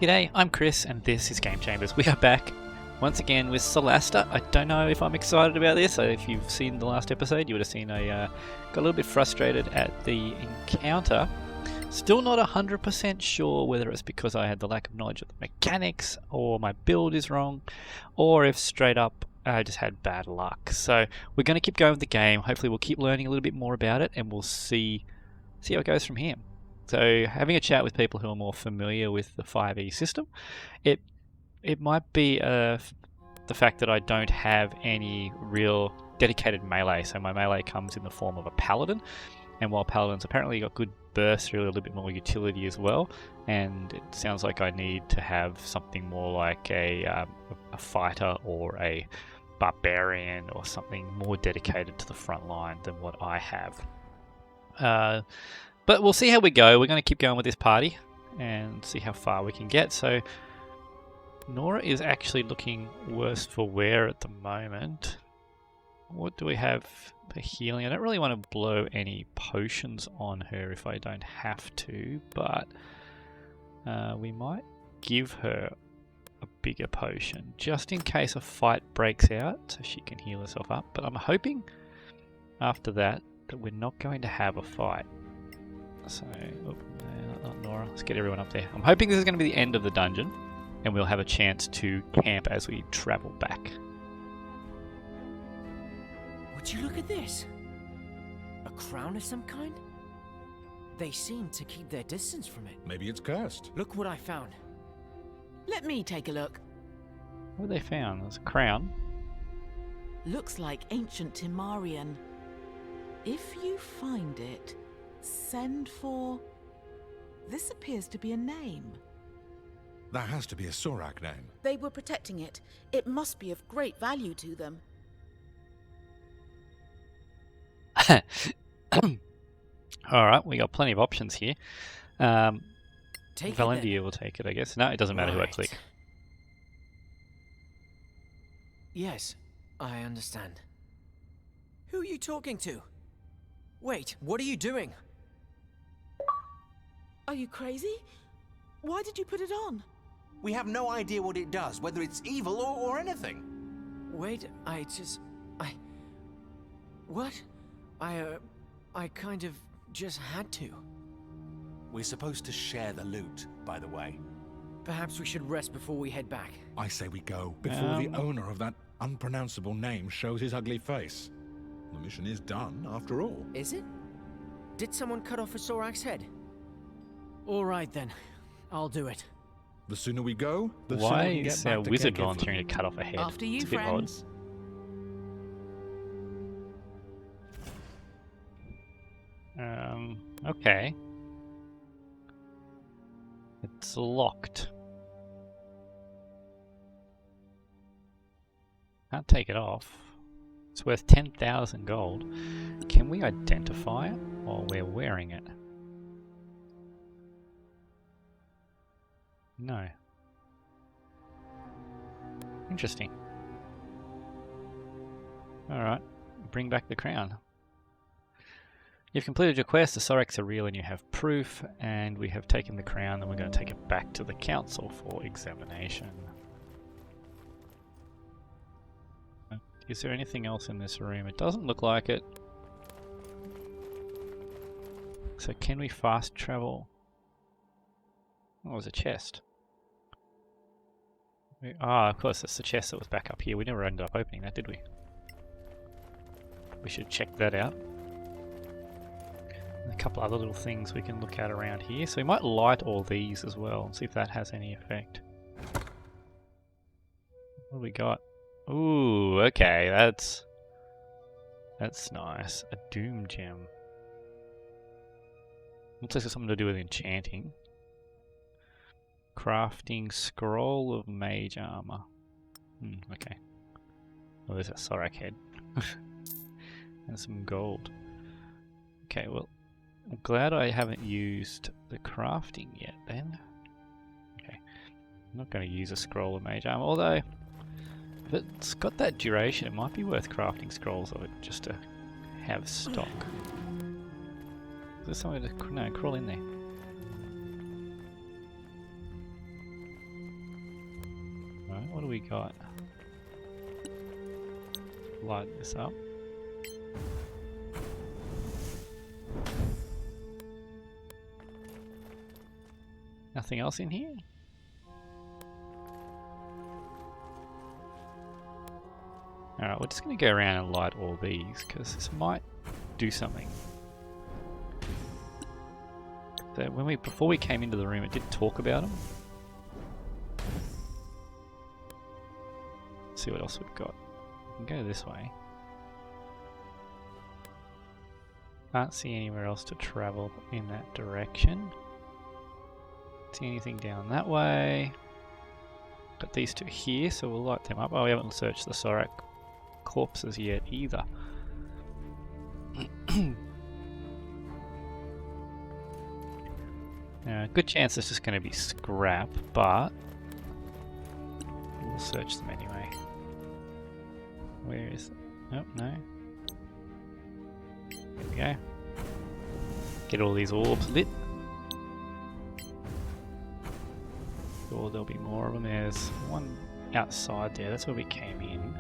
G'day, I'm Chris and this is Game Chambers. We are back once again with Solasta. I don't know if I'm excited about this. If you've seen the last episode, you would have seen I got a little bit frustrated at the encounter. Still not 100% sure whether it's because I had the lack of knowledge of the mechanics or my build is wrong, or if straight up I just had bad luck. So we're going to keep going with the game. Hopefully we'll keep learning a little bit more about it and we'll see how it goes from here. So having a chat with people who are more familiar with the 5e system, it might be the fact that I don't have any real dedicated melee. So my melee comes in the form of a paladin, and while paladins apparently got good burst, really a little bit more utility as well, and it sounds like I need to have something more like a fighter or a barbarian or something more dedicated to the front line than what I have. But we'll see how we go. We're going to keep going with this party and see how far we can get. So Nora is actually looking worse for wear at the moment. What do we have for healing? I don't really want to blow any potions on her if I don't have to, but we might give her a bigger potion just in case a fight breaks out so she can heal herself up. But I'm hoping after that we're not going to have a fight. So, not Nora. Let's get everyone up there. I'm hoping this is going to be the end of the dungeon and we'll have a chance to camp as we travel back. Would you look at this? A crown of some kind? They seem to keep their distance from it. Maybe it's cursed. Look what I found. Let me take a look. What have they found? There's a crown. Looks like ancient Timarian. If you find it, send for... This appears to be a name. That has to be a SORAK name. They were protecting it. It must be of great value to them. Alright, we got plenty of options here. Take Valendia will take it, I guess. No, it doesn't matter who I click. Yes, I understand. Who are you talking to? Wait, what are you doing? Are you crazy? Why did you put it on? We have no idea what it does, whether it's evil or anything. Wait, What? I kind of just had to. We're supposed to share the loot, by the way. Perhaps we should rest before we head back. I say we go before the owner of that unpronounceable name shows his ugly face. The mission is done, after all. Is it? Did someone cut off a SORAK's head? All right then, I'll do it. The sooner we go, the sooner Why we can get is back our to wizard Kekif. volunteering to cut off a head? After you, It's a bit odd. friends. Okay. It's locked. Can't take it off. It's worth 10,000 gold. Can we identify it while we're wearing it? No. Interesting. Alright, bring back the crown. You've completed your quest, the SORAKs are real and you have proof, and we have taken the crown and we're going to take it back to the council for examination. Is there anything else in this room? It doesn't look like it. So can we fast travel? Oh, there's a chest. Of course, that's the chest that was back up here. We never ended up opening that, did we? We should check that out. And a couple other little things we can look at around here. So we might light all these as well and see if that has any effect. What do we got? Ooh, okay, that's nice. A doom gem. Looks like it's something to do with enchanting. Crafting scroll of mage armor. Okay. Oh, there's a SORAK head. And some gold. Okay, well, I'm glad I haven't used the crafting yet then. Okay. I'm not going to use a scroll of mage armor, although if it's got that duration, it might be worth crafting scrolls of it just to have stock. Is there somewhere to... No, crawl in there. what do we got? Light this up. Nothing else in here? Alright, we're just going to go around and light all these, because this might do something. So before we came into the room, it did talk about them. Let's see what else we've got. We can go this way. Can't see anywhere else to travel in that direction. See anything down that way. Got these two here, so we'll light them up. Oh, we haven't searched the SORAK corpses yet either. Now, good chance it's just going to be scrap, but we'll search them anyway. Where is it? Oh, no. There we go. Get all these orbs lit. Sure, there'll be more of them. There's one outside there. That's where we came in.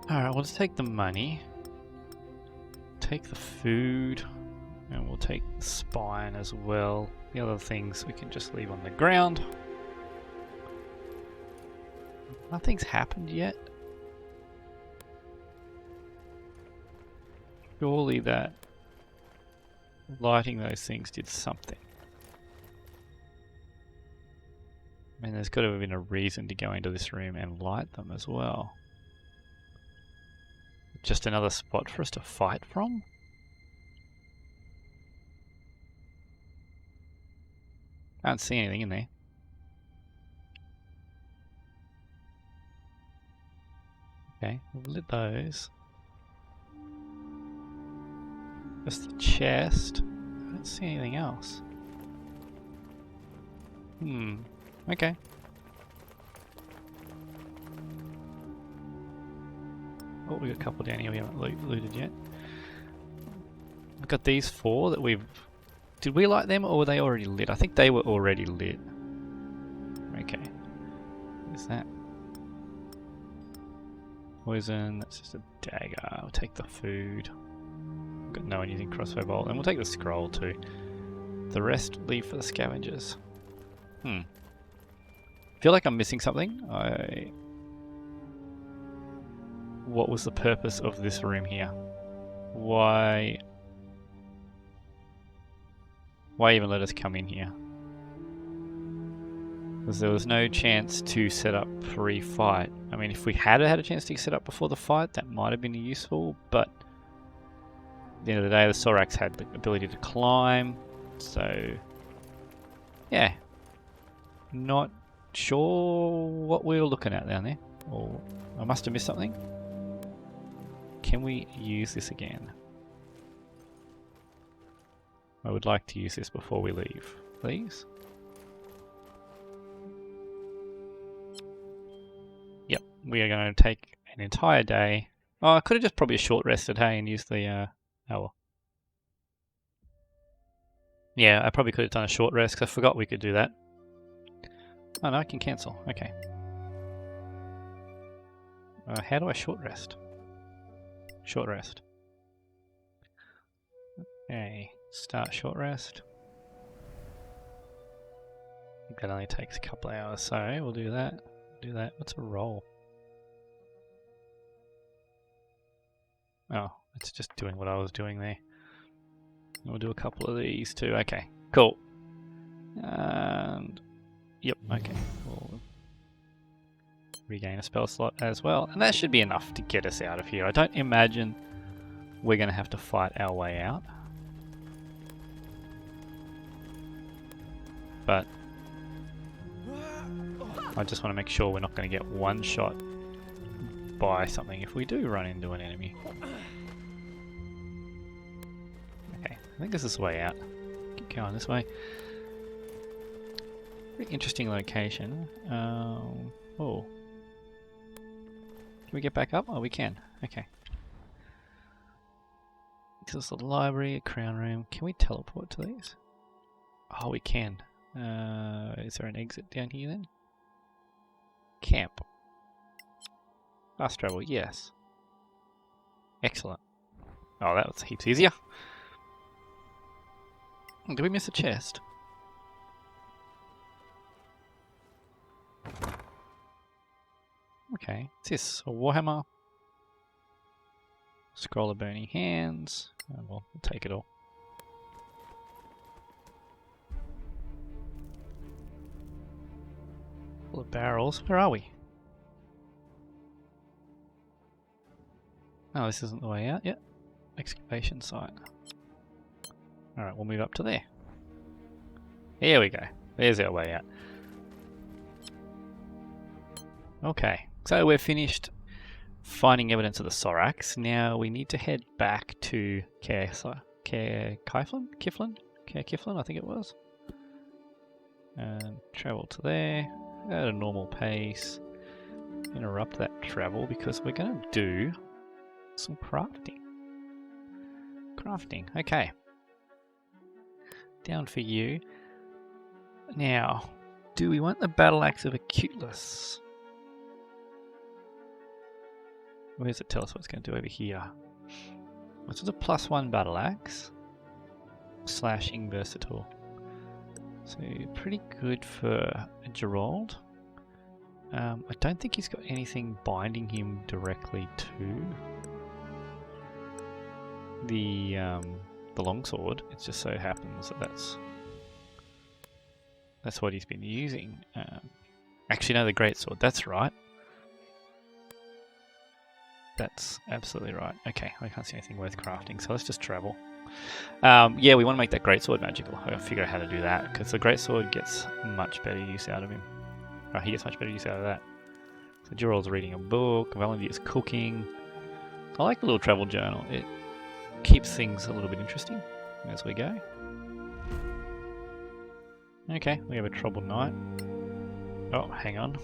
Alright, we'll just take the money. Take the food. And we'll take the spine as well. The other things we can just leave on the ground. Nothing's happened yet. Surely that lighting those things did something. I mean, there's got to have been a reason to go into this room and light them as well. Just another spot for us to fight from? Can't see anything in there. Okay, we've lit those. Just the chest. I don't see anything else. Okay. Oh, we got a couple down here we haven't looted yet. We've got these four that we've... Did we light them or were they already lit? I think they were already lit. Okay. What is that? Poison, that's just a dagger. I'll take the food. Got no one using crossbow bolt, and we'll take the scroll too. The rest leave for the scavengers. Feel like I'm missing something. What was the purpose of this room here? Why even let us come in here? Because there was no chance to set up pre-fight. I mean, if we had a chance to set up before the fight, that might have been useful, but at the end of the day, the SORAKs had the ability to climb, so yeah. Not sure what we were looking at down there. Or I must have missed something. Can we use this again? I would like to use this before we leave, please. Yep, we are going to take an entire day. Oh, I could have just probably short rested, hey, and used the, oh well. Yeah, I probably could have done a short rest, because I forgot we could do that. Oh no, I can cancel, okay. How do I short rest? Short rest. Okay, start short rest. I think that only takes a couple of hours, so we'll do that. Do that. What's a roll? Oh, it's just doing what I was doing there. We'll do a couple of these too. Okay, cool. And yep, okay. We'll regain a spell slot as well. And that should be enough to get us out of here. I don't imagine we're going to have to fight our way out. But I just want to make sure we're not going to get one shot by something if we do run into an enemy. Okay, I think this is the way out. Keep going this way. Very interesting location. Oh. Can we get back up? Oh, we can. Okay. This is the library, a crown room. Can we teleport to these? Oh, we can. Is there an exit down here then? Camp. Fast travel, yes. Excellent. Oh, that was heaps easier. Did we miss a chest? Okay, what's this? A warhammer? Scroll of burning hands. Oh, well, we'll take it all. Full of barrels. Where are we? Oh, this isn't the way out yet. Excavation site. Alright, we'll move up to there. Here we go. There's our way out. Okay, so we're finished finding evidence of the SORAKs. Now we need to head back to Kiflin, I think it was. And travel to there at a normal pace. Interrupt that travel because we're going to do some crafting. Okay. Down for you. Now, do we want the battle axe of Acuteless? Where does it tell us what it's going to do over here? This is a +1 battle axe. Slashing versatile. So pretty good for Gerald. I don't think he's got anything binding him directly to the longsword. It just so happens that that's what he's been using. Actually, no, the greatsword. That's right. That's absolutely right. Okay, I can't see anything worth crafting, so let's just travel. Yeah, we want to make that greatsword magical. I'll figure out how to do that, because the greatsword gets much better use out of him. Oh, he gets much better use out of that. So Gerald's reading a book, Valendia's cooking. I like the little travel journal. It keeps things a little bit interesting as we go. Okay, we have a troubled night. Oh, hang on.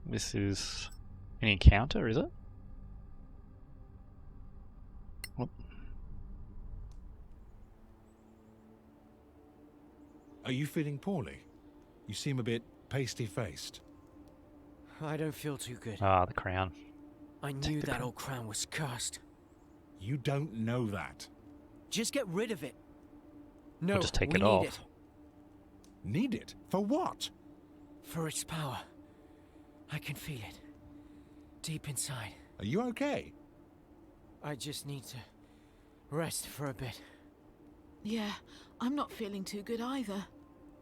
This is an encounter, is it? Are you feeling poorly? You seem a bit pasty-faced. I don't feel too good. Ah, the crown. I knew that old crown was cursed. You don't know that. Just get rid of it. No, We'll just take we it need off. it. Need it? For what? For its power. I can feel it. Deep inside. Are you okay? I just need to rest for a bit. Yeah, I'm not feeling too good either.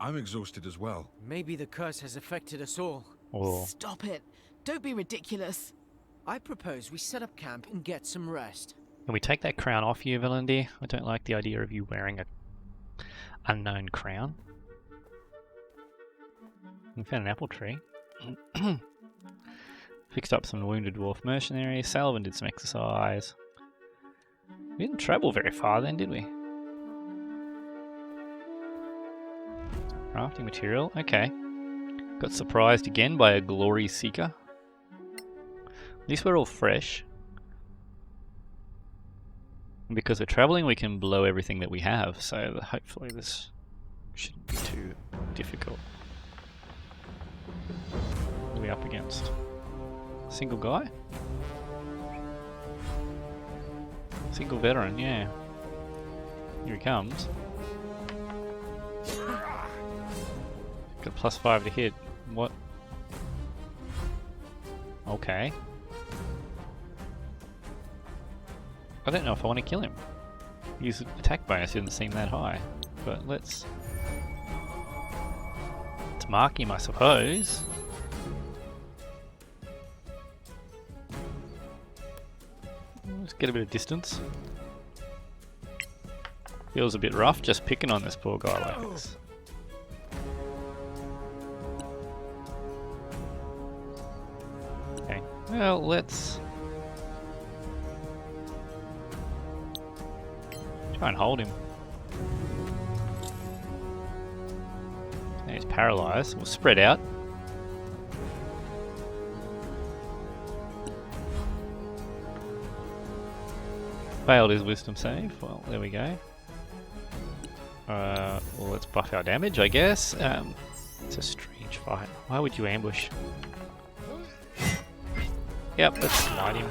I'm exhausted as well. Maybe the curse has affected us all. Or Stop it. Don't be ridiculous. I propose we set up camp and get some rest. can we take that crown off you, Valendia? I don't like the idea of you wearing a unknown crown. We found an apple tree. Fixed up some wounded dwarf mercenaries. Salvin did some exercise. We didn't travel very far then, did we? Crafting material, okay. Got surprised again by a glory seeker. At least we're all fresh. And because we're traveling, we can blow everything that we have, so hopefully this shouldn't be too difficult. What are we up against? Single guy? Single veteran, yeah. Here he comes. Got +5 to hit. What? Okay. I don't know if I want to kill him. His attack bonus didn't seem that high. But let's mark him, I suppose. Let's get a bit of distance. Feels a bit rough just picking on this poor guy like this. Okay, well, let's try and hold him. And he's paralyzed. We'll spread out. Failed his wisdom save. Well, there we go. Well, let's buff our damage, I guess. It's a strange fight. Why would you ambush? Yep, let's smite him.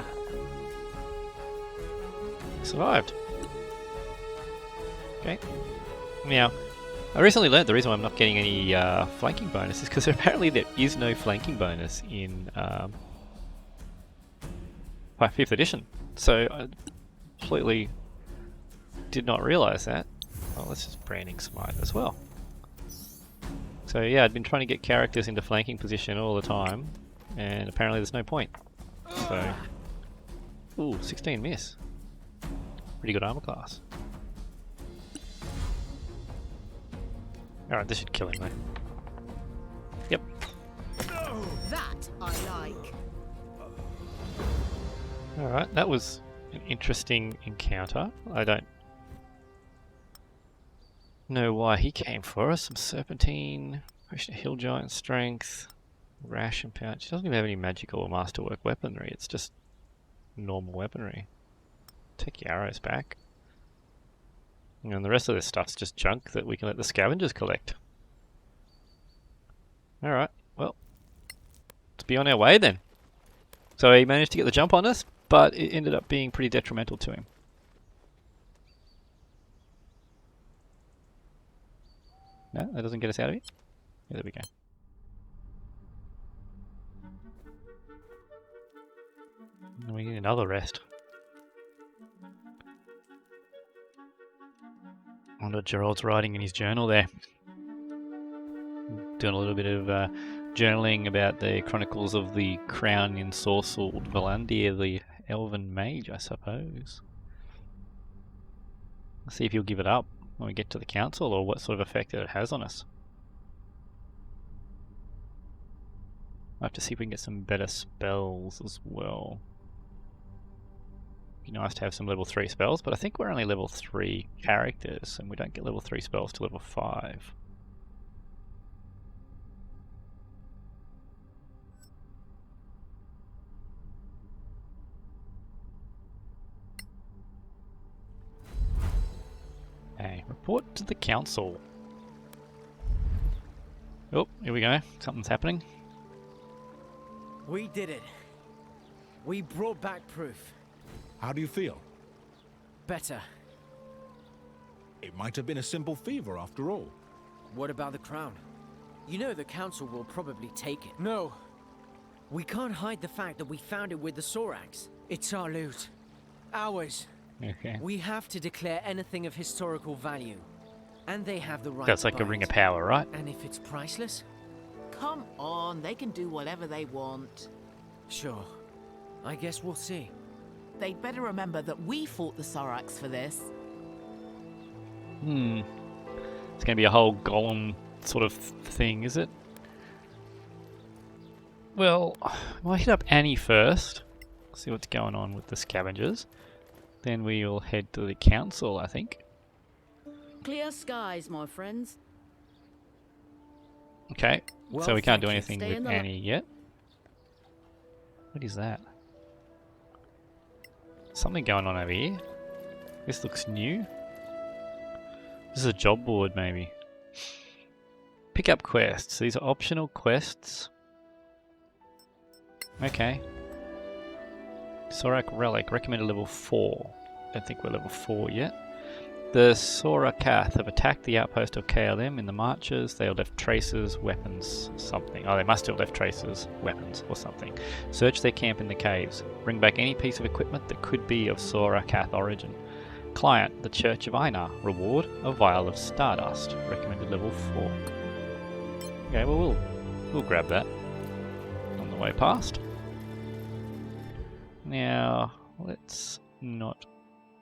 Survived. Okay. Now, I recently learned the reason why I'm not getting any flanking bonus is because apparently there is no flanking bonus in 5th edition. So I completely did not realise that. Well, let's just branding smite as well. So yeah, I'd been trying to get characters into flanking position all the time, and apparently there's no point. So, ooh, 16 miss. Pretty good armor class. Alright, this should kill him though. Yep. That I like. Alright, that was an interesting encounter. I don't know why he came for us. Some serpentine, potion of hill giant strength, ration pouch. He doesn't even have any magical or masterwork weaponry, it's just normal weaponry. Take your arrows back. And the rest of this stuff's just junk that we can let the scavengers collect. Alright, well, let's be on our way then. So he managed to get the jump on us, but it ended up being pretty detrimental to him. No, that doesn't get us out of it? Yeah, there we go. And we need another rest. I wonder what Gerald's writing in his journal there. Doing a little bit of journaling about the chronicles of the crown ensorcelled Valandir, the elven mage, I suppose. Let's see if he'll give it up when we get to the council, or what sort of effect that it has on us. I'll have to see if we can get some better spells as well. Be nice to have some level 3 spells, but I think we're only level 3 characters, and we don't get level 3 spells to level 5. Okay, report to the council. Oh, here we go. Something's happening. We did it. We brought back proof. How do you feel? Better. It might have been a simple fever after all. What about the crown? You know the council will probably take it. No. We can't hide the fact that we found it with the SORAKs. It's our loot. Ours. Okay. We have to declare anything of historical value. And they have the right That's to like a buy ring it. of power, right? And if it's priceless? Come on, they can do whatever they want. Sure. I guess we'll see. They'd better remember that we fought the SORAKs for this. It's going to be a whole golem sort of thing, is it? Well, we'll hit up Annie first. See what's going on with the scavengers. Then we will head to the council, I think. Clear skies, my friends. Okay, Well, so we can't do thank you. anything Stay with in the Annie yet. What is that? Something going on over here. This looks new. This is a job board, maybe. Pick up quests. These are optional quests. Okay. SORAK Relic, recommended level 4. Don't think we're level 4 yet. The SORAK have attacked the outpost of KLM in the marches. They have left traces, weapons, something. Oh, they must have left traces, weapons, or something. Search their camp in the caves. Bring back any piece of equipment that could be of SORAK origin. Client, the Church of Einar. Reward, a vial of stardust. Recommended level 4. Okay, well we'll grab that on the way past. Now, let's not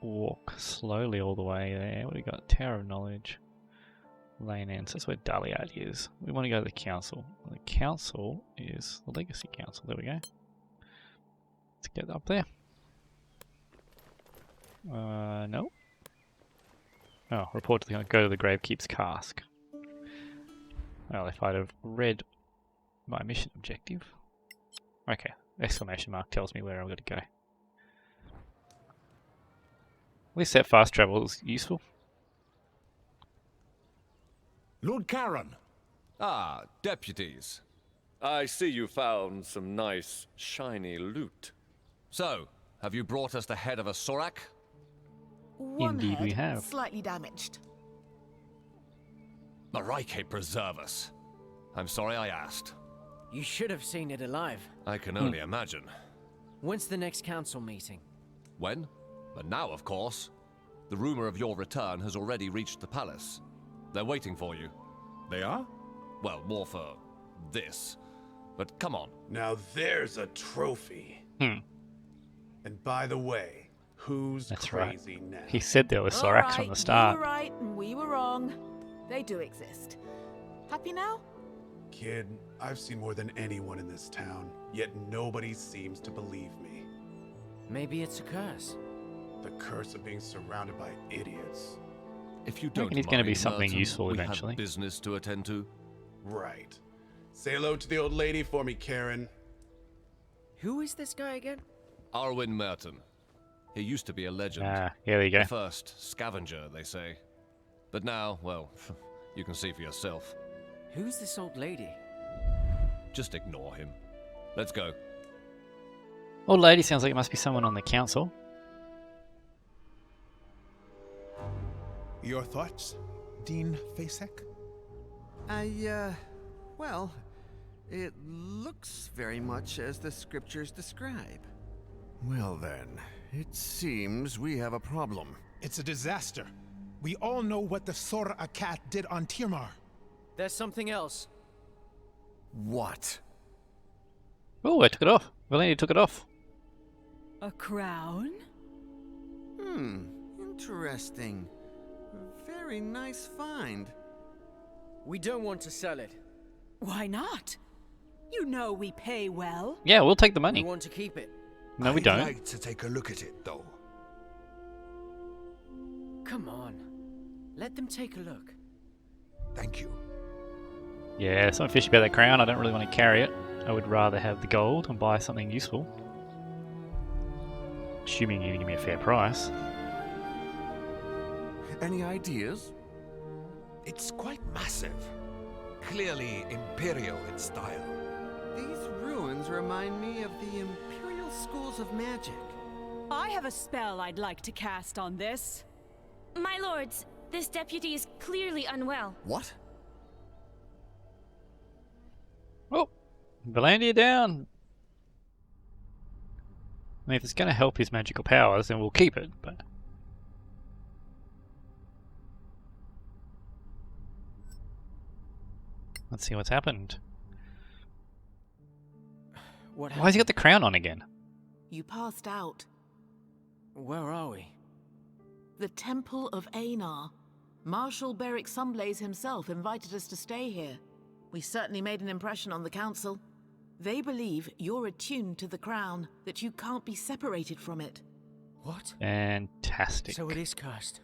walk slowly all the way there. What do we got? Tower of Knowledge. Lane Ends. That's where Daliad is. We want to go to the council. The council is the Legacy Council. There we go. Let's get up there. No. Oh, report to the go to the Gravekeep's Cask. Well, if I'd have read my mission objective. Okay. Exclamation mark tells me where I've got to go. At least that fast travel is useful. Lord Karen! Ah, deputies. I see you found some nice, shiny loot. So, have you brought us the head of a SORAK? One Indeed head, we have. slightly damaged. Marike preserve us. I'm sorry I asked. You should have seen it alive. I can only imagine. When's the next council meeting? When? But now, of course. The rumor of your return has already reached the palace. They're waiting for you. They are? Well, more for this. But come on. Now there's a trophy. Hmm. And by the way, who's That's right. crazy now? He said there were All SORAKs right, from the start. You were right and we were wrong. They do exist. Happy now? Kid, I've seen more than anyone in this town, yet nobody seems to believe me. Maybe it's a curse. The curse of being surrounded by idiots. If you I reckon don't he's gonna be mind, something Merton, useful we eventually. have business to attend to. Right. Say hello to the old lady for me, Karen. Who is this guy again? ARWIN Merton. He used to be a legend. Ah, here we go. The first scavenger, they say. But now, well, you can see for yourself. Who's this old lady? Just ignore him. Let's go. Old lady sounds like it must be someone on the council. Your thoughts, Dean Fasek? Well, it looks very much as the scriptures describe. Well then, it seems we have a problem. It's a disaster. We all know what the SORAK did on Tirmar. There's something else. What? Oh, I took it off. Valenia took it off. A crown? Interesting. Very nice find. We don't want to sell it. Why not? You know we pay well. Yeah, we'll take the We money. want to keep it. No, we I'd don't. like to take a look at it, though. Come on. Let them take a look. Thank you. Yeah, something fishy about that crown. I don't really want to carry it. I would rather have the gold and buy something useful. Assuming you're going to give me a fair price. Any ideas? It's quite massive. Clearly imperial in style. These ruins remind me of the Imperial Schools of Magic. I have a spell I'd like to cast on this. My lords, this deputy is clearly unwell. What? Oh, Valandia down. I mean, if it's going to help his magical powers, then we'll keep it, but... Let's see what's happened. What Why has he got the crown on again? You passed out. Where are we? The Temple of Einar. Marshal Beric Sunblaze himself invited us to stay here. We certainly made an impression on the council. They believe you're attuned to the crown, that you can't be separated from it. What? Fantastic. So it is cursed.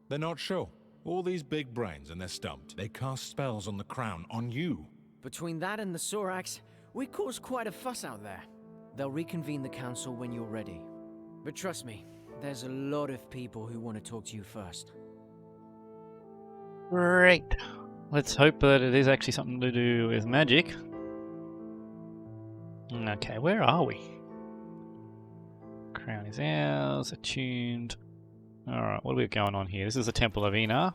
They're not sure. All these big brains and they're stumped. They cast spells on the crown, on you. Between that and the SORAKs, we caused quite a fuss out there. They'll reconvene the council when you're ready. But trust me, there's a lot of people who want to talk to you first. Great. Let's hope that it is actually something to do with magic. Okay, where are we? Crown is ours, attuned. Alright, what do we have going on here? This is the Temple of Einar,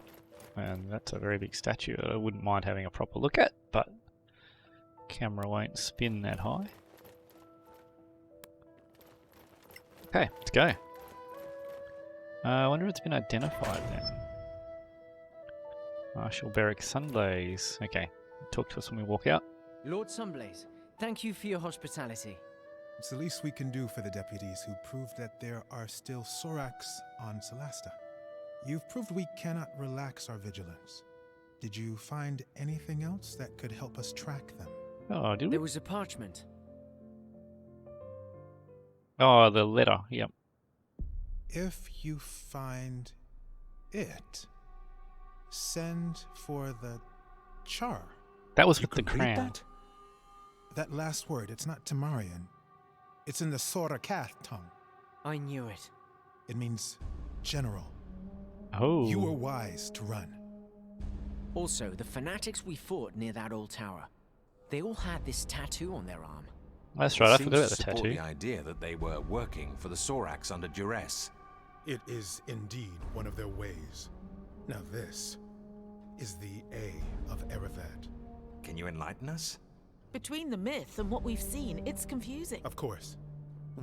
and that's a very big statue that I wouldn't mind having a proper look at, but camera won't spin that high. Okay, let's go. I wonder if it's been identified then. Marshal Beric Sunblaze. Okay, talk to us when we walk out. Lord Sunblaze, thank you for your hospitality. It's the least we can do for the deputies who proved that there are still SORAKs on Solasta. You've proved we cannot relax our vigilance. Did you find anything else that could help us track them? Oh, did we? There was a parchment. Oh, the letter, yep. If you find it, send for the char. That was You with the can read crown. that? That last word, it's not Temarian. It's in the SORAK tongue. I knew it. It means general. Oh. You were wise to run. Also, the fanatics we fought near that old tower, they all had this tattoo on their arm. That's right, I Seems forgot about to the support tattoo. the idea that they were working for the SORAKs under duress. It is indeed one of their ways. Now this is the A of Erevad. Can you enlighten us? Between the myth and what we've seen, it's confusing. Of course.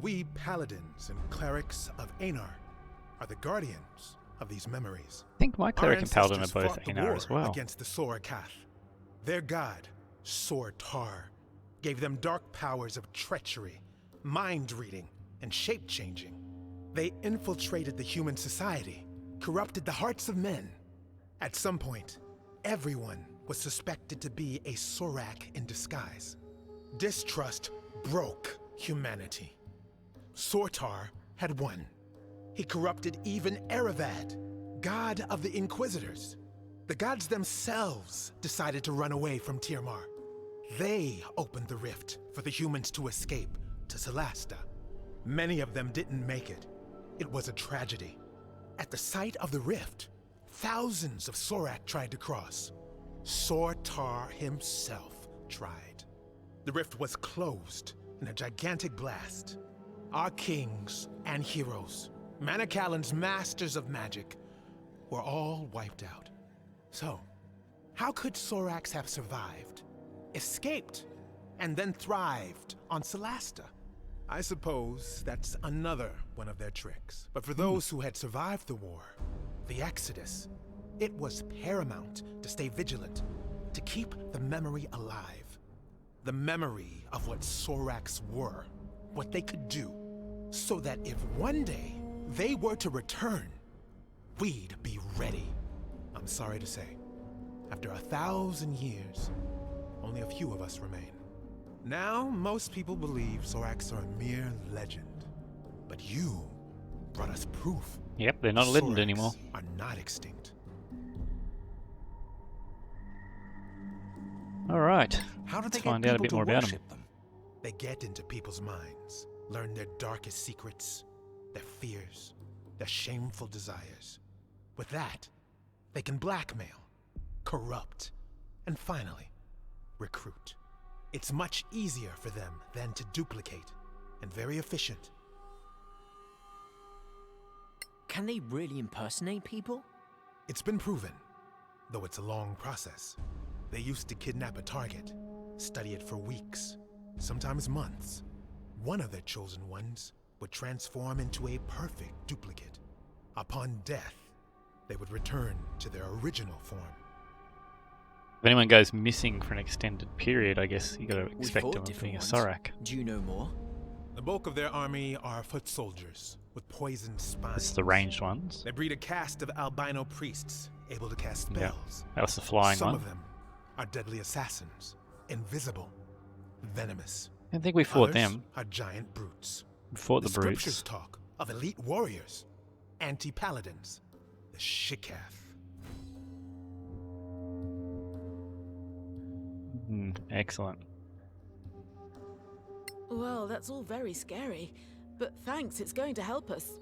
We paladins and clerics of Anar are the guardians of these memories. I think my cleric and paladin are ancestors both fought the Einar war as well. against the SORAK. Their god, Sortar, gave them dark powers of treachery, mind reading, and shape changing. They infiltrated the human society, corrupted the hearts of men. At some point, everyone was suspected to be a SORAK in disguise. Distrust broke humanity. Sortar had won. He corrupted even Erevad, god of the Inquisitors. The gods themselves decided to run away from Tirmar. They opened the rift for the humans to escape to Solasta. Many of them didn't make it. It was a tragedy. At the site of the rift, thousands of SORAK tried to cross. Sortar himself tried. The rift was closed in a gigantic blast. Our kings and heroes, Manicalan's masters of magic, were all wiped out. So, how could SORAKs have survived, escaped, and then thrived on Solasta? I suppose that's another one of their tricks. But for those who had survived the war, the Exodus, it was paramount to stay vigilant, to keep the memory alive. The memory of what SORAKs were, what they could do, so that if one day they were to return, we'd be ready. I'm sorry to say, after 1,000 years, only a few of us remain. Now, most people believe SORAKs are a mere legend. But you brought us proof. Yep, they're not a legend SORAKs anymore. are not extinct. Alright, How do let's they get find out a people bit to more about them. worship them? They get into people's minds, learn their darkest secrets, their fears, their shameful desires. With that, they can blackmail, corrupt, and finally, recruit. It's much easier for them than to duplicate, and very efficient. Can they really impersonate people? It's been proven, though it's a long process. They used to kidnap a target, study it for weeks, sometimes months. One of their chosen ones would transform into a perfect duplicate. Upon death, they would return to their original form. If anyone goes missing for an extended period, I guess you gotta We expect fought them being different a ones. SORAK. Do you know more? The bulk of their army are foot soldiers with poisoned spines. It's the ranged ones. They breed a caste of albino priests able to cast Yeah, spells. that was the flying Some one. of them are deadly assassins, invisible, venomous. I think we fought Others them. are giant brutes. We fought the scriptures brutes. talk of elite warriors, anti-paladins, the Shikath. Excellent. Well, that's all very scary, but thanks, it's going to help us.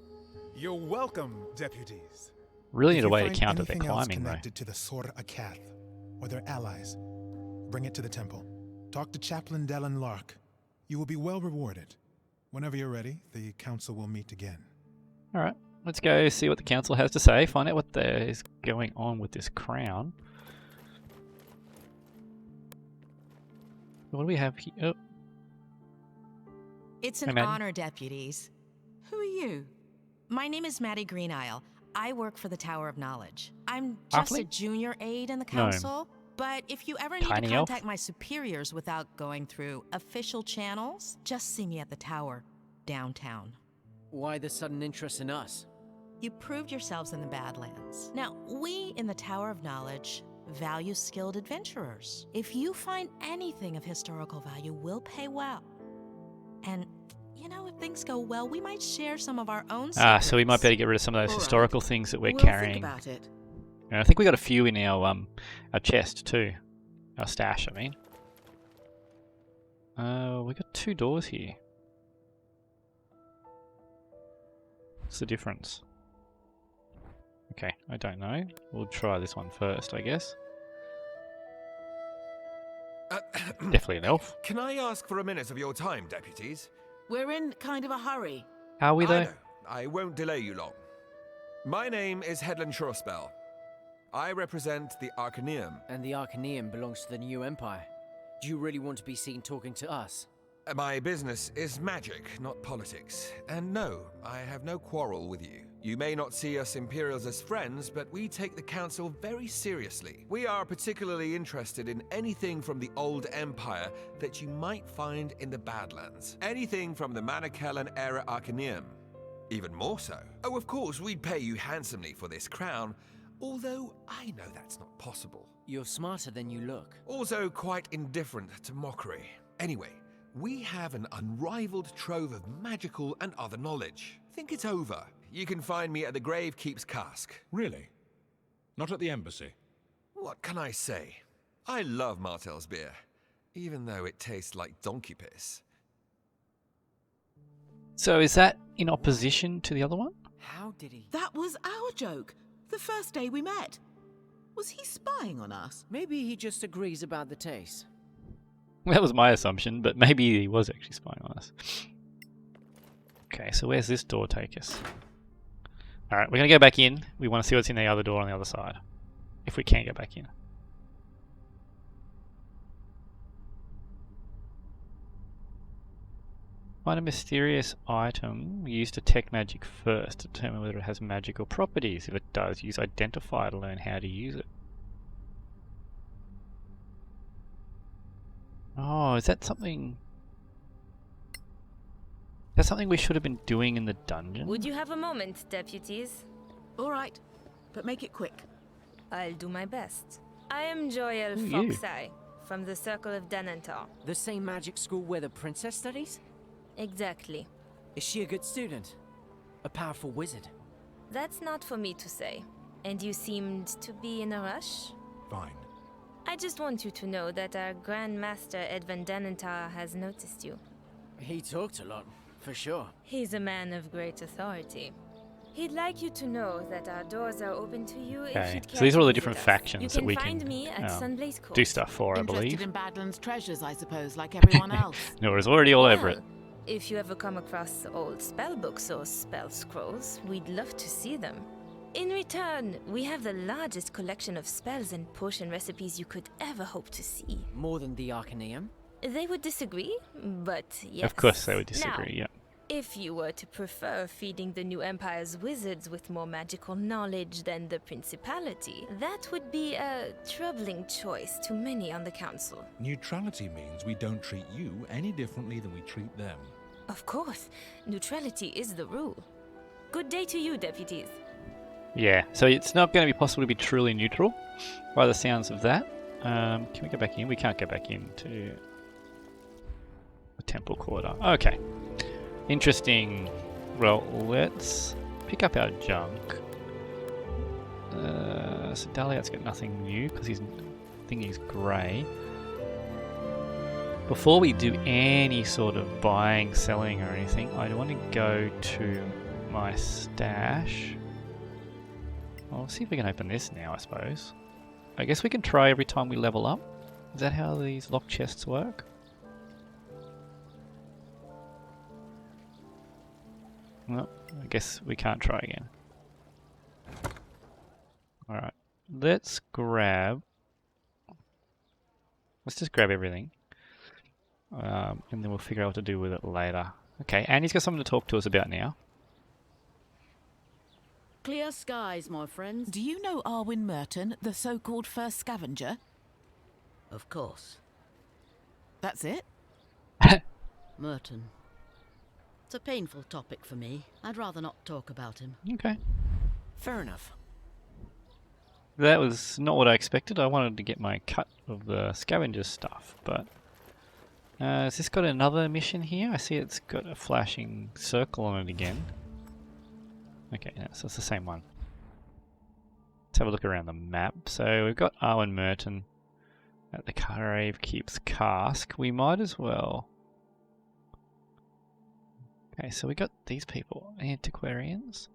You're welcome, deputies. Really If need a you way to find counter their anything else climbing, though. connected to the SORAK or their allies, bring it to the temple. Talk to Chaplain Dellen Lark. You will be well rewarded. Whenever you're ready, the council will meet again. Alright, let's go see what the council has to say, find out what there is going on with this crown. What do we have here? Oh, It's Hey, an Maddie. honor, deputies. Who are you? My name is Maddie Greenisle. I work for the Tower of Knowledge. I'm just a Halfling? junior aide in the No. council, but if you ever need Tiny to elf? contact my superiors without going through official channels, just see me at the tower, downtown. Why the sudden interest in us? You proved yourselves in the Badlands. Now, we in the Tower of Knowledge value skilled adventurers. If you find anything of historical value, we'll pay well. And, you know, if things go well, we might share some of our own secrets. so we might be able to get rid of some of those Alright. historical things that we're We'll carrying. think about it. And I think we got a few in our chest too. Our stash, I mean. We got 2 doors here. What's the difference? Okay, I don't know. We'll try this one first, I guess. Definitely an elf. Can I ask for a minute of your time, deputies? We're in kind of a hurry. Are we I though? know. I won't delay you long. My name is Headland Shorespell. I represent the Arcaneum. And the Arcaneum belongs to the new Empire. Do you really want to be seen talking to us? My business is magic, not politics. And no, I have no quarrel with you. You may not see us Imperials as friends, but we take the Council very seriously. We are particularly interested in anything from the old Empire that you might find in the Badlands. Anything from the Manicellan era Arcaneum. Even more so. Oh, of course, we'd pay you handsomely for this crown, although I know that's not possible. You're smarter than you look. Also quite indifferent to mockery. Anyway, we have an unrivaled trove of magical and other knowledge. Think it over. You can find me at the Gravekeep's cask. Really? Not at the embassy? What can I say? I love Martel's beer, even though it tastes like donkey piss. So is that in opposition to the other one? How did he? That was our joke. The first day we met. Was he spying on us? Maybe he just agrees about the taste. That was my assumption, but maybe he was actually spying on us. Okay, so where's this door take us? Alright, we're going to go back in. We want to see what's in the other door on the other side. If we can go back in. Find a mysterious item. Use detect magic first to determine whether it has magical properties. If it does, use identify to learn how to use it. Oh, is that something... That's something we should have been doing in the dungeon? Would you have a moment, deputies? All right, but make it quick. I'll do my best. I am Joel Who are you? Foxeye, from the Circle of Danantar. The same magic school where the princess studies? Exactly. Is she a good student? A powerful wizard? That's not for me to say. And you seemed to be in a rush? Fine. I just want you to know that our Grand Master Edvin Danantar has noticed you. He talked a lot, for sure. He's a man of great authority. He'd like you to know that our doors are open to you if Okay, you'd care so these are to all the visit different us. factions that we You can find can me at Sunblaze Court. do stuff for, I Interested believe. in Badlands treasures, I suppose, like everyone else. Nora's already all over it. Well, if you ever come across old spell books or spell scrolls, we'd love to see them. In return, we have the largest collection of spells and potion recipes you could ever hope to see. More than the Arcaneum? They would disagree, but yes. Of course they would Now, disagree, yeah. if you were to prefer feeding the new Empire's wizards with more magical knowledge than the Principality, that would be a troubling choice to many on the Council. Neutrality means we don't treat you any differently than we treat them. Of course, neutrality is the rule. Good day to you, deputies. Yeah, so it's not going to be possible to be truly neutral, by the sounds of that. Can we go back in? We can't go back into the temple quarter. Okay. Interesting. Well, let's pick up our junk. So Daliat's got nothing new because his thingy's grey. Before we do any sort of buying, selling or anything, I want to go to my stash. I'll see if we can open this now, I suppose. I guess we can try every time we level up. Is that how these lock chests work? No, I guess we can't try again. Alright, let's just grab everything. And then we'll figure out what to do with it later. Okay, Annie's got something to talk to us about now. Clear skies, my friends. Do you know ARWIN Merton, the so-called first scavenger? Of course. That's it? Merton. It's a painful topic for me. I'd rather not talk about him. Okay. Fair enough. That was not what I expected. I wanted to get my cut of the scavenger stuff, but... has this got another mission here? I see it's got a flashing circle on it again. Okay, yeah, so it's the same one. Let's have a look around the map. So we've got ARWIN Merton at the Gravekeep's cask. We might as well... Okay, so we got these people. Antiquarians.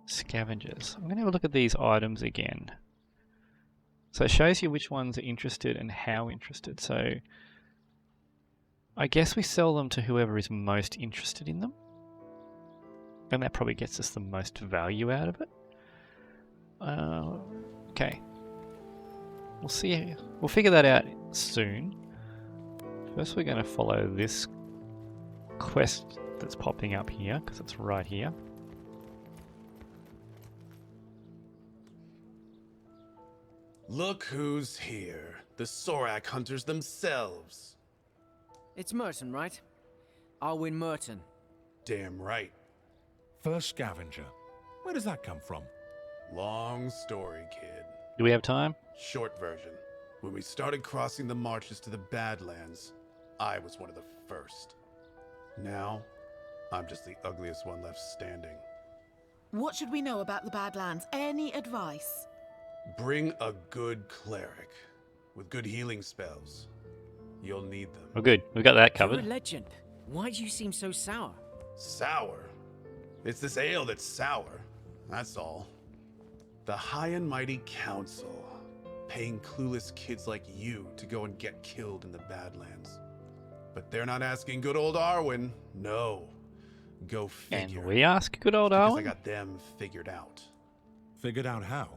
Scavengers. I'm going to have a look at these items again. So it shows you which ones are interested and how interested. So I guess we sell them to whoever is most interested in them. And that probably gets us the most value out of it. Okay. We'll see. We'll figure that out soon. First we're going to follow this quest that's popping up here, because it's right here. Look who's here. The SORAK hunters themselves. It's Merton, right? ARWIN Merton. Damn right. First scavenger. Where does that come from? Long story, kid. Do we have time? Short version. When we started crossing the marches to the Badlands, I was one of the first. Now, I'm just the ugliest one left standing. What should we know about the Badlands? Any advice? Bring a good cleric with good healing spells. You'll need them. Oh good, we've got that covered. You're a legend. Why do you seem so sour? Sour? It's this ale that's sour. That's all. The High and Mighty Council, paying clueless kids like you to go and get killed in the Badlands. But they're not asking good old ARWIN. No. Go figure. And we ask good old Because ARWIN? I got them figured out. Figured out how?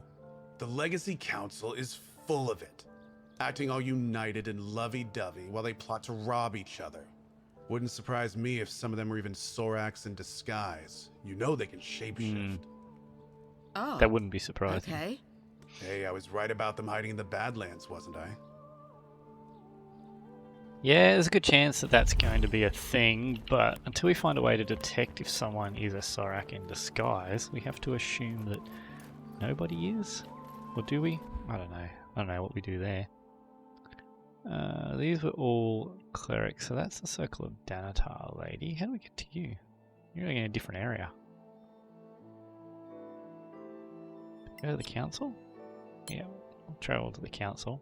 The Legacy Council is full of it, acting all united and lovey-dovey while they plot to rob each other. Wouldn't surprise me if some of them were even SORAKs in disguise. You know they can shapeshift. Oh. That wouldn't be surprising. Okay. Hey, I was right about them hiding in the Badlands, wasn't I? Yeah, there's a good chance that that's going to be a thing, but until we find a way to detect if someone is a SORAK in disguise, we have to assume that nobody is. Or do we? I don't know. I don't know what we do there. These were all clerics, so that's the Circle of Danatar lady. How do we get to you? You're in a different area. Go to the council? Yeah, we'll travel to the council.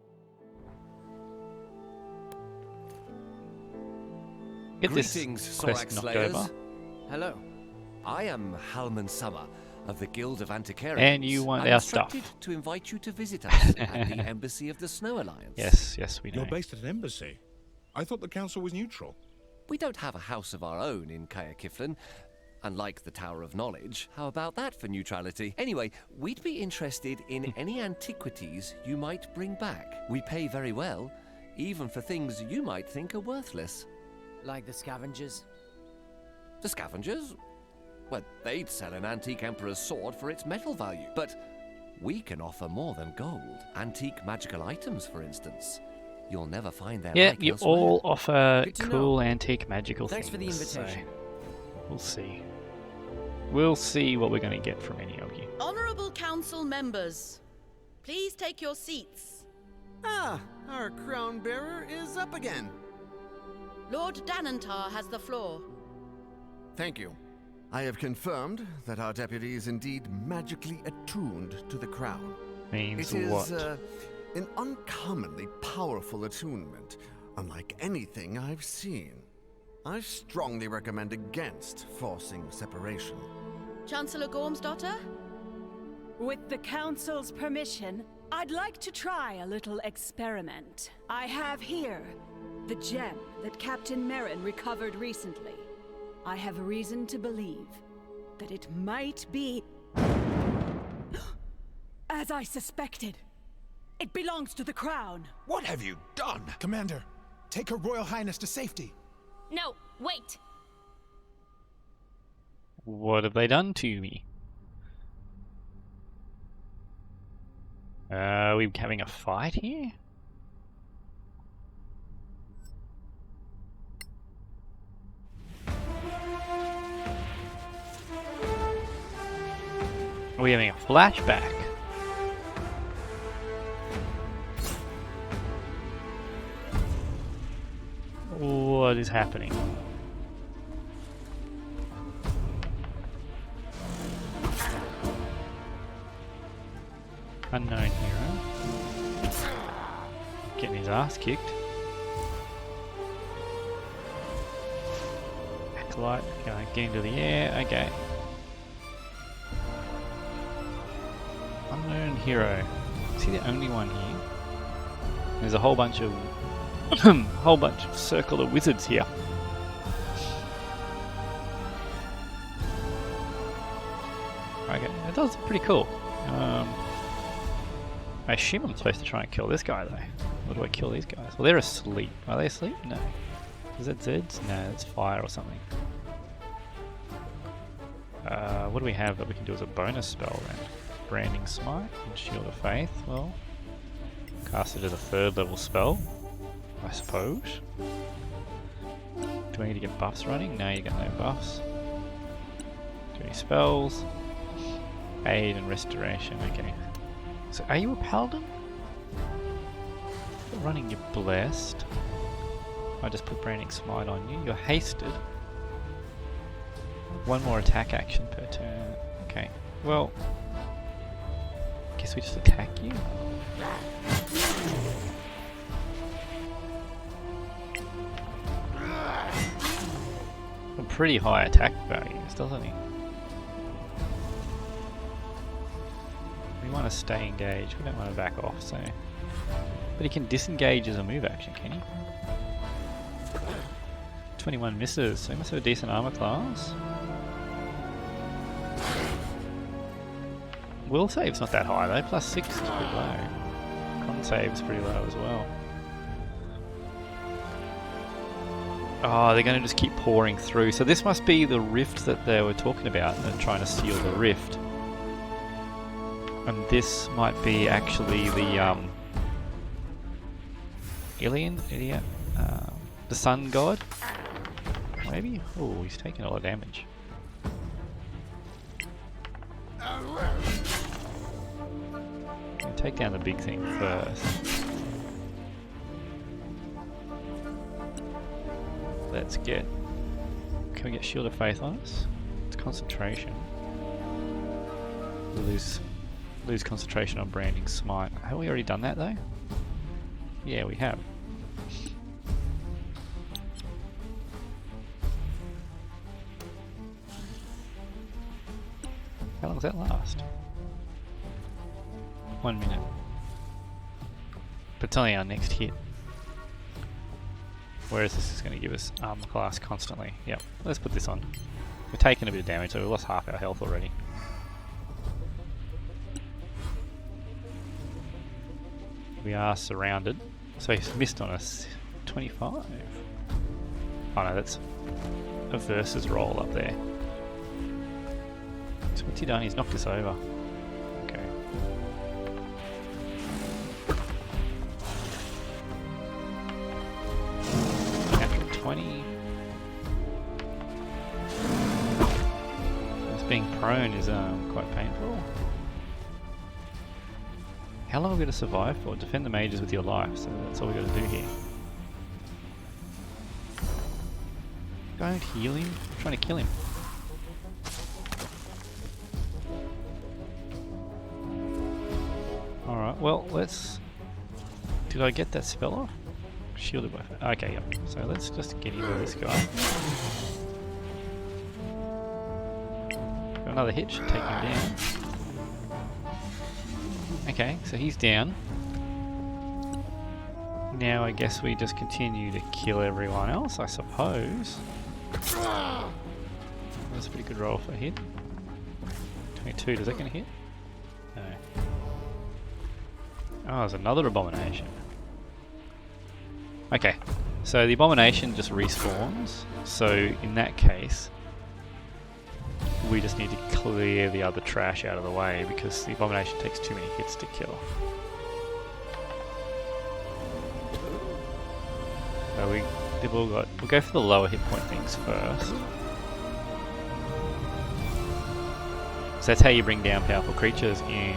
Get Greetings, this quest SORAK knocked Slayers. over. Hello. I am Halman Summer of the Guild of Antiquarians. And you want I'm our stuff. instructed to invite you to visit us at the Embassy of the Snow Alliance. Yes, we know. You're based at an embassy. I thought the council was neutral. We don't have a house of our own in Kaya Kiflin, unlike the Tower of Knowledge. How about that for neutrality? Anyway, we'd be interested in any antiquities you might bring back. We pay very well, even for things you might think are worthless. Like the scavengers? The scavengers? Well, they'd sell an antique emperor's sword for its metal value. But we can offer more than gold. Antique magical items, for instance. You'll never find their Yeah, like you elsewhere. all offer Good to cool know. antique magical Thanks for the things. so invitation. we'll see. We'll see what we're going to get from any of you. Honorable council members, please take your seats. Ah, our crown bearer is up again. Lord Danantar has the floor. Thank you. I have confirmed that our deputy is indeed magically attuned to the crown. Means It what? is an uncommonly powerful attunement, unlike anything I've seen. I strongly recommend against forcing separation. Chancellor Gormsdotter? With the Council's permission, I'd like to try a little experiment. I have here the gem that Captain Merrin recovered recently. I have reason to believe that it might be... as I suspected. It belongs to the crown. What have you done? Commander, take Her Royal Highness to safety. No, wait! What have they done to me? Are we having a fight here? Are we having a flashback? What is happening? Unknown hero. Getting his ass kicked. Acolyte, going get into the air, okay. Unknown hero. Is he the only one here? There's a whole bunch of circular wizards here. Okay, that does look pretty cool. I assume I'm supposed to try and kill this guy though. Or do I kill these guys? Well, they're asleep. Are they asleep? No. Is that Zeds? No, that's fire or something. What do we have that we can do as a bonus spell then? Branding Smite and Shield of Faith. Well, cast it as a 3rd level spell, I suppose. Do I need to get buffs running? No, you got no buffs. Do any spells? Aid and Restoration, okay. So are you a paladin? Running, you're blessed. I just put Branding Smite on you. You're hasted. 1 more attack action per turn. Okay. Well, guess we just attack you. Some pretty high attack values, doesn't he? We want to stay engaged. We don't want to back off, so. But he can disengage as a move action, can he? 21 misses, so he must have a decent armor class. Will save's not that high though, +6 is pretty low. Con save's pretty low as well. Oh, they're going to just keep pouring through. So this must be the rift that they were talking about and trying to seal the rift. And this might be actually the Ilia, the sun god. Maybe? Oh, he's taking a lot of damage. Take down the big thing first. Let's get... Can we get Shield of Faith on us? It's concentration. We'll lose concentration on Branding Smite. Have we already done that though? Yeah, we have. How long does that last? 1 minute. But it's only our next hit. Whereas this is going to give us armor class constantly. Yep, let's put this on. We're taking a bit of damage, so we've lost half our health already. We are surrounded. So he's missed on us 25. Oh no, that's a versus roll up there. So what's he done? He's knocked us over. Okay. Natural 20. This being prone is quite painful. How long are we going to survive for? Defend the mages with your life, so that's all we got to do here. Don't heal him. I'm trying to kill him. Alright, well, let's... Did I get that spell off? Shielded by... Okay, yep. So let's just get into this guy. Got another hit, should take him down. Okay, so he's down. Now I guess we just continue to kill everyone else, I suppose. That's a pretty good roll for a hit. 22, does that get a hit? No. Oh, there's another abomination. Okay, so the abomination just respawns. So in that case, we just need to clear the other trash out of the way because the abomination takes too many hits to kill. So we'll go for the lower hit point things first. So that's how you bring down powerful creatures in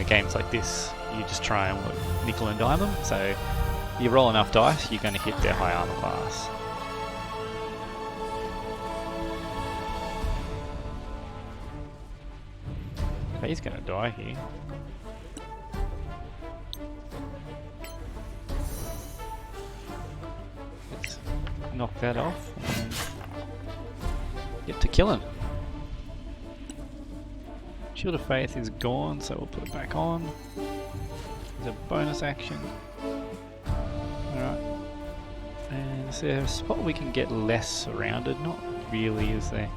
games like this. You just try and nickel and dime them. So you roll enough dice, you're going to hit their high armor class. He's going to die here. Let's knock that off and get to killing. Shield of Faith is gone, so we'll put it back on. There's a bonus action. And is there a spot we can get less surrounded? Not really, is there?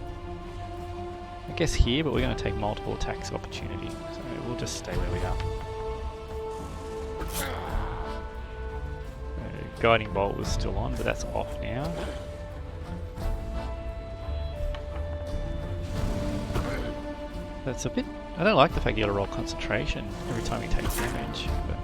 I guess here, but we're going to take multiple attacks opportunity, so we'll just stay where we are. Guiding Bolt was still on, but that's off now. That's a bit... I don't like the fact you gotta roll concentration every time you take damage, but...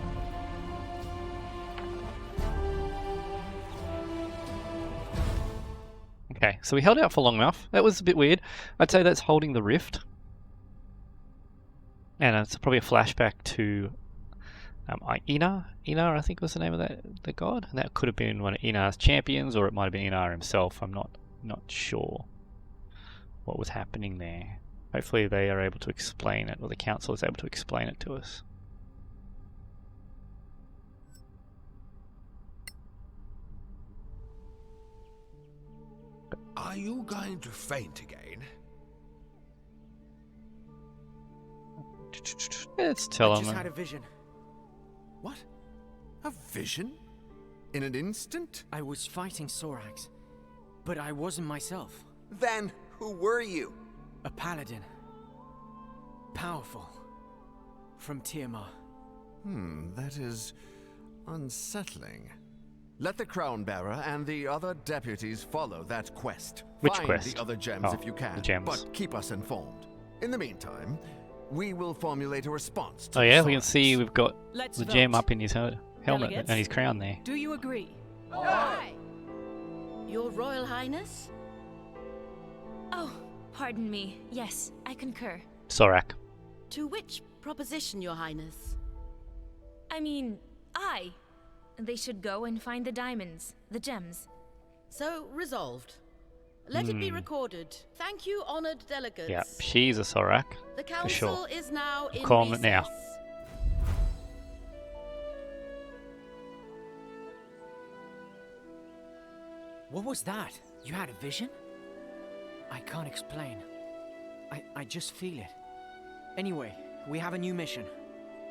Okay, so we held out for long enough. That was a bit weird. I'd say that's holding the rift. And it's probably a flashback to Ina, I think was the name of the god. And that could have been one of Ina's champions, or it might have been Ina himself. I'm not sure what was happening there. Hopefully they are able to explain it, or the council is able to explain it to us. Are you going to faint again? Let's tell I him. just had a vision. What? A vision? In an instant? I was fighting SORAKs, but I wasn't myself. Then, who were you? A paladin. Powerful. From Tiamat. That is unsettling. Let the Crown Bearer and the other deputies follow that quest. Which Find quest? the other gems Oh, if you can, the gems. but keep us informed. In the meantime, we will formulate a response to Oh yeah, we SORAK. can see we've got Let's the gem vote. up in his helmet Delegates? and his crown there. Do you agree? Aye. Your Royal Highness? Oh, pardon me. Yes, I concur. SORAK. To which proposition, Your Highness? I mean, they should go and find the diamonds, the gems. So, resolved. Let it be recorded. Thank you, honored delegates. Yeah, she's a SORAK, The for council sure. is now in calling it recess. now. What was that? You had a vision? I can't explain. I just feel it. Anyway, we have a new mission.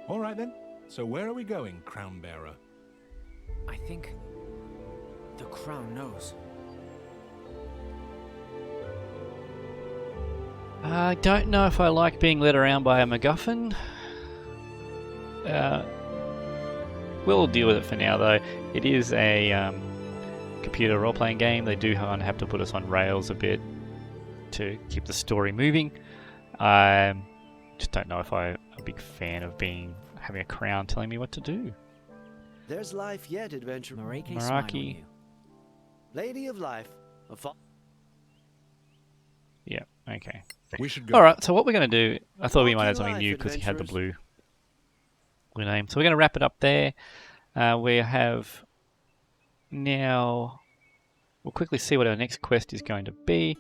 All right then. So where are we going, Crown Bearer? I think the crown knows. I don't know if I like being led around by a MacGuffin. We'll deal with it for now, though. It is a computer role-playing game. They do have to put us on rails a bit to keep the story moving. I just don't know if I'm a big fan of having a crown telling me what to do. There's life yet, adventurer. Maraki. Lady of life. Yeah, okay. We should go. Alright, so what we're going to do, I thought we might add something new because he had the blue name. So we're going to wrap it up there. We have now, we'll quickly see what our next quest is going to be.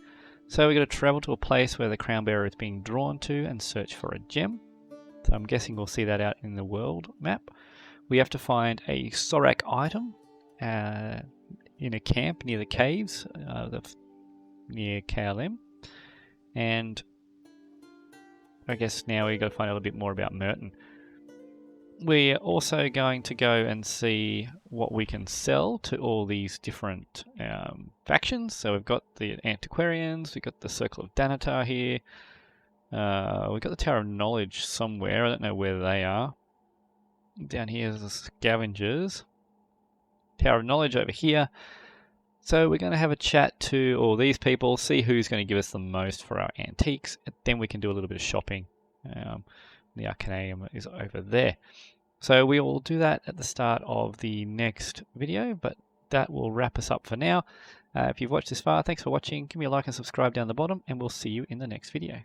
So we're going to travel to a place where the Crown Bearer is being drawn to and search for a gem. So I'm guessing we'll see that out in the world map. We have to find a SORAK item in a camp near the caves, near KLM. And I guess now we've got to find out a little bit more about Merton. We're also going to go and see what we can sell to all these different factions. So we've got the Antiquarians, we've got the Circle of Danatar here. We've got the Tower of Knowledge somewhere, I don't know where they are. Down here is the Scavengers. Tower of Knowledge over here. So we're going to have a chat to all these people, see who's going to give us the most for our antiques, and then we can do a little bit of shopping. The Arcaneum is over there. So we will do that at the start of the next video, but that will wrap us up for now. If you've watched this far, thanks for watching. Give me a like and subscribe down the bottom, and we'll see you in the next video.